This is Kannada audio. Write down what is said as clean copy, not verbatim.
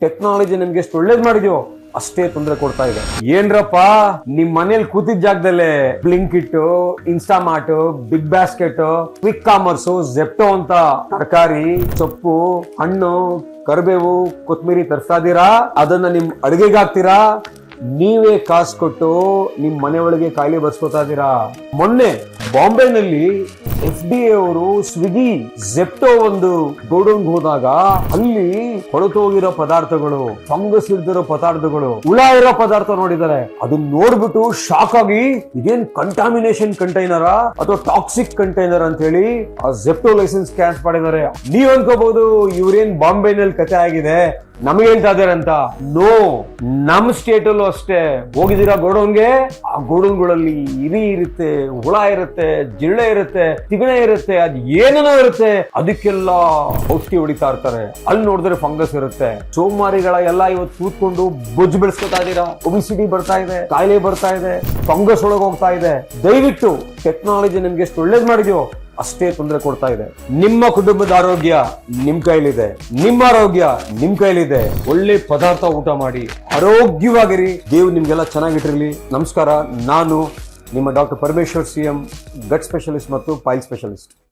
ಟೆಕ್ನಾಲಜಿ ನಿಮ್ಗೆ ಎಷ್ಟು ಒಳ್ಳೇದ್ ಮಾಡಿದ್ಯೋ ಅಷ್ಟೇ ತೊಂದರೆ ಕೊಡ್ತಾ ಇದೆ. ಏನ್ರಪ್ಪ ನಿಮ್ ಮನೇಲಿ ಕೂತಿದ್ ಜಾಗದಲ್ಲೇ Blinkit, Instamart, BigBasket, quick commerce, Zepto ಅಂತ ತರಕಾರಿ, ಸೊಪ್ಪು, ಹಣ್ಣು, ಕರಿಬೇವು, ಕೊತ್ಮಿರಿ ತರಿಸ್ತಾ ಇದೀರಾ. ಅದನ್ನ ನಿಮ್ ಅಡಿಗೆಗೆ ಹಾಕ್ತೀರಾ. ನೀವೇ ಕಾಸು ಕೊಟ್ಟು ನಿಮ್ ಮನೆ ಒಳಗೆ ಕಾಯಿಲೆ ಬರ್ಸ್ಕೊತಾ ಇದೀರಾ. ಮೊನ್ನೆ ಬಾಂಬೆನಲ್ಲಿ FDA ಅವರು ಸ್ವಿಗ್ಗಿ, ಜೆಪ್ಟೋ ಒಂದು ಗೋಡೌನ್ ಹೋದಾಗ ಅಲ್ಲಿ ಹೊಳತು ಹೋಗಿರೋ ಪದಾರ್ಥಗಳು, ಫಂಗಸ್ ಇಲ್ದಿರೋ ಪದಾರ್ಥಗಳು, ಹುಳ ಇರೋ ಪದಾರ್ಥ ನೋಡಿದ್ದಾರೆ. ಅದನ್ನ ನೋಡ್ಬಿಟ್ಟು ಶಾಕ್ ಆಗಿ ಇದೇನ್ ಕಂಟಾಮಿನೇಷನ್ ಕಂಟೈನರ್ ಅಥವಾ ಟಾಕ್ಸಿಕ್ ಕಂಟೈನರ್ ಅಂತ ಹೇಳಿ ಆ ಜೆಪ್ಟೋ ಲೈಸೆನ್ಸ್ ಕ್ಯಾನ್ಸಲ್ ಮಾಡಿದ್ದಾರೆ. ನೀವ್ ಅನ್ಕೋಬಹುದು ಇವ್ರೇನ್ ಬಾಂಬೆನಲ್ಲಿ ಕಥೆ ಆಗಿದೆ ನಮಗೆ ಹೇಳ್ತಾ ಇದಾರೆ ಅಂತ. ನೋ, ನಮ್ ಸ್ಟೇಟ್ ಅಲ್ಲೂ ಅಷ್ಟೇ ಹೋಗಿದ್ದೀರಾ ಗೋಡೌನ್ಗೆ, ಆ ಗೋಡೌನ್ಗಳಲ್ಲಿ ಇರಿ ಇರುತ್ತೆ, ಹುಳ ಇರುತ್ತೆ, ಜಿರಳೆ ಇರುತ್ತೆ, ತಿಗಣೆ ಇರುತ್ತೆ, ಅದ್ ಏನೇನೋ ಇರುತ್ತೆ. ಅದಕ್ಕೆಲ್ಲ ಔಷಧಿ ಹೊಡಿತಾ ಇರ್ತಾರೆ. ಅಲ್ಲಿ ನೋಡಿದ್ರೆ ಫಂಗಸ್ ಇರುತ್ತೆ. ಸೋಮಾರಿಗಳ ಎಲ್ಲ ಇವತ್ತು ಕೂತ್ಕೊಂಡು ಬೊಜ್ಜು ಬೆಳೆಸ್ಕೊತಾ ಇದೀರಾ. ಒಬಿಸಿಟಿ ಬರ್ತಾ ಇದೆ, ಕಾಯಿಲೆ ಬರ್ತಾ ಇದೆ, ಫಂಗಸ್ ಒಳಗೆ ಹೋಗ್ತಾ ಇದೆ. ದಯವಿಟ್ಟು ಟೆಕ್ನಾಲಜಿ ನಿಮ್ಗೆ ಎಷ್ಟು ಒಳ್ಳೇದ್ ಮಾಡಿದ್ಯೋ ಅಷ್ಟೇ ತೊಂದರೆ ಕೊಡ್ತಾ ಇದೆ. ನಿಮ್ಮ ಕುಟುಂಬದ ಆರೋಗ್ಯ ನಿಮ್ ಕೈಲಿದೆ, ನಿಮ್ಮ ಆರೋಗ್ಯ ನಿಮ್ ಕೈಲಿದೆ. ಒಳ್ಳೆ ಪದಾರ್ಥ ಊಟ ಮಾಡಿ ಆರೋಗ್ಯವಾಗಿರಿ. ದೇವ್ ನಿಮ್ಗೆಲ್ಲ ಚೆನ್ನಾಗಿಟ್ಟಿರ್ಲಿ. ನಮಸ್ಕಾರ. ನಾನು ನಿಮ್ಮ ಡಾಕ್ಟರ್ ಪರಮೇಶ್ವರ್ CM, ಗಟ್ ಸ್ಪೆಷಲಿಸ್ಟ್ ಮತ್ತು ಪೈಲ್ ಸ್ಪೆಷಲಿಸ್ಟ್.